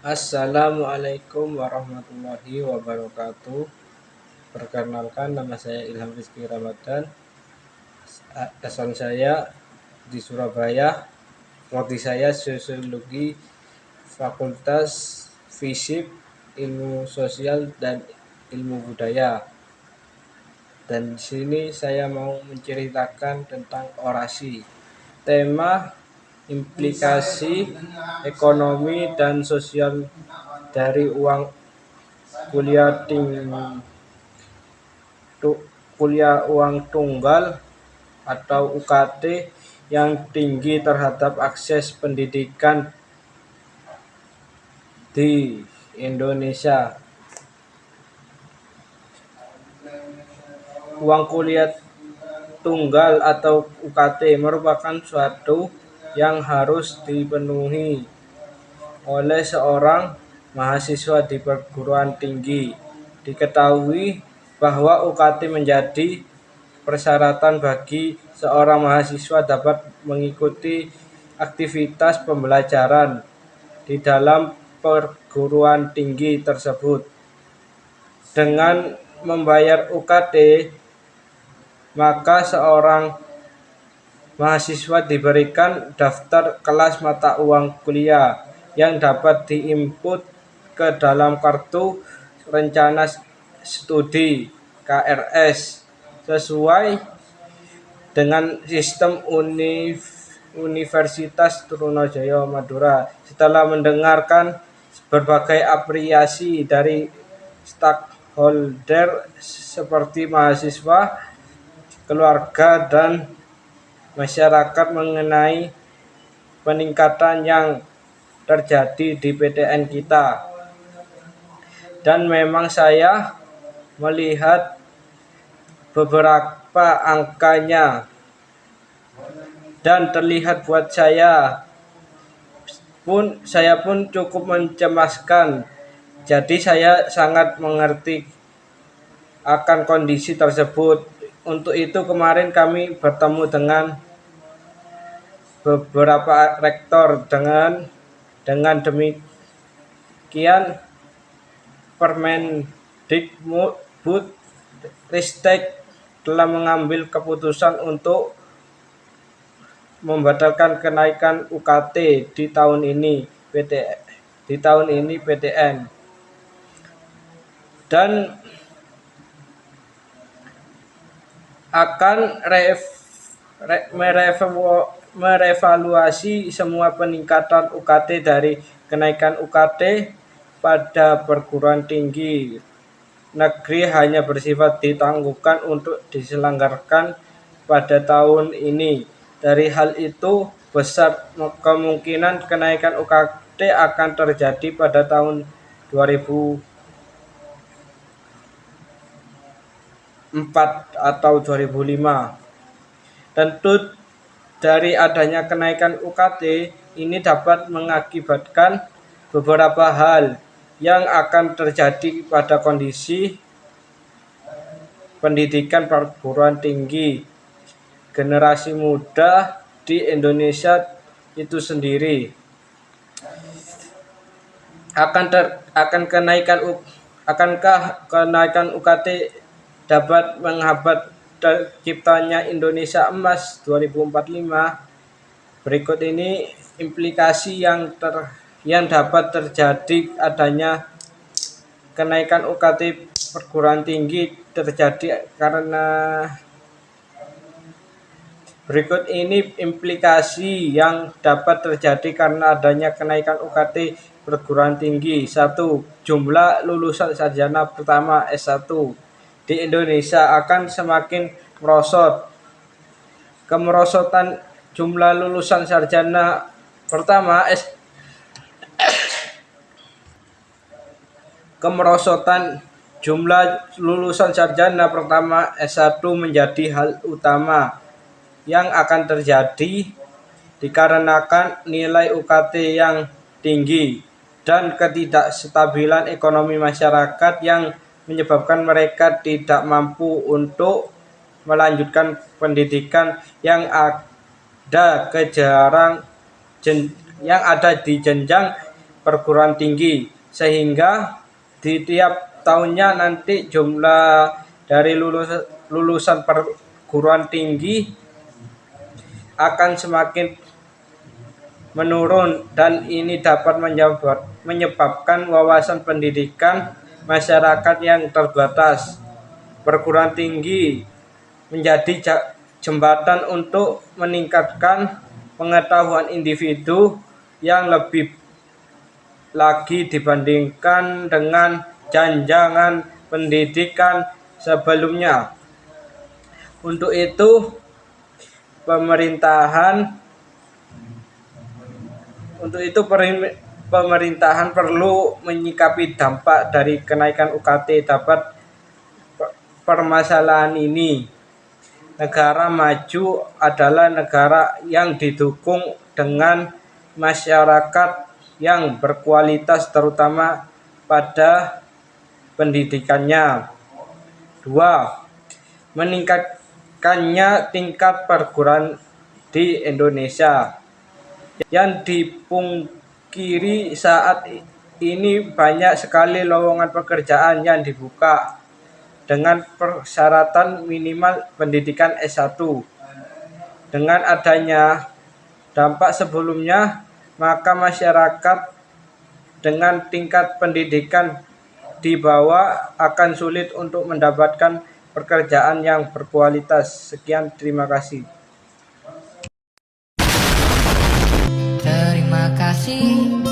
Assalamualaikum warahmatullahi wabarakatuh. Perkenalkan, nama saya Ilham Rizky Ramadan. Asal saya di Surabaya. Prodi saya Sosiologi, Fakultas Fisip, Ilmu Sosial dan Ilmu Budaya. Dan di sini saya mau menceritakan tentang orasi. Tema implikasi ekonomi dan sosial dari uang kuliah uang tunggal atau UKT yang tinggi terhadap akses pendidikan di Indonesia. Uang kuliah tunggal atau UKT merupakan suatu yang harus dipenuhi oleh seorang mahasiswa di perguruan tinggi. Diketahui bahwa UKT menjadi persyaratan bagi seorang mahasiswa dapat mengikuti aktivitas pembelajaran di dalam perguruan tinggi tersebut. Dengan membayar UKT, maka seorang mahasiswa diberikan daftar kelas mata uang kuliah yang dapat diinput ke dalam kartu rencana studi (KRS) sesuai dengan sistem Universitas Trunojoyo Madura. Setelah mendengarkan berbagai apresiasi dari stakeholder seperti mahasiswa, keluarga, dan masyarakat mengenai peningkatan yang terjadi di PTN kita. Dan memang saya melihat beberapa angkanya dan terlihat buat saya pun cukup mencemaskan. Jadi saya sangat mengerti akan kondisi tersebut. Untuk itu kemarin kami bertemu dengan beberapa rektor. Dengan demikian Permendikbud Ristek telah mengambil keputusan untuk membatalkan kenaikan UKT di tahun ini PTN, dan akan merevaluasi semua peningkatan UKT dari kenaikan UKT pada perguruan tinggi negeri hanya bersifat ditangguhkan untuk diselenggarakan pada tahun ini. Dari hal itu, besar kemungkinan kenaikan UKT akan terjadi pada tahun 2004 atau 2005. Tentu dari adanya kenaikan UKT ini dapat mengakibatkan beberapa hal yang akan terjadi pada kondisi pendidikan perguruan tinggi generasi muda di Indonesia itu sendiri. Akankah kenaikan UKT dapat menghambat terciptanya Indonesia Emas 2045? Berikut ini implikasi yang dapat terjadi adanya kenaikan UKT perguruan tinggi terjadi karena adanya kenaikan UKT perguruan tinggi. 1. Jumlah lulusan sarjana pertama S1 di Indonesia akan semakin merosot. Kemerosotan jumlah lulusan sarjana pertama S1 menjadi hal utama yang akan terjadi dikarenakan nilai UKT yang tinggi dan ketidakstabilan ekonomi masyarakat yang menyebabkan mereka tidak mampu untuk melanjutkan pendidikan yang ada di jenjang perguruan tinggi, sehingga di tiap tahunnya nanti jumlah dari lulusan perguruan tinggi akan semakin menurun, dan ini dapat menyebabkan wawasan pendidikan masyarakat yang terbatas. Perguruan tinggi menjadi jembatan untuk meningkatkan pengetahuan individu yang lebih lagi dibandingkan dengan jenjang pendidikan sebelumnya. Untuk itu, pemerintahan perlu menyikapi dampak dari kenaikan UKT dapat permasalahan ini. Negara maju adalah negara yang didukung dengan masyarakat yang berkualitas, terutama pada pendidikannya. 2. Meningkatkannya tingkat perguruan di Indonesia. Yang dipungkiri saat ini banyak sekali lowongan pekerjaan yang dibuka dengan persyaratan minimal pendidikan S1. Dengan adanya dampak sebelumnya, maka masyarakat dengan tingkat pendidikan di bawah akan sulit untuk mendapatkan pekerjaan yang berkualitas. Sekian, terima kasih. Terima kasih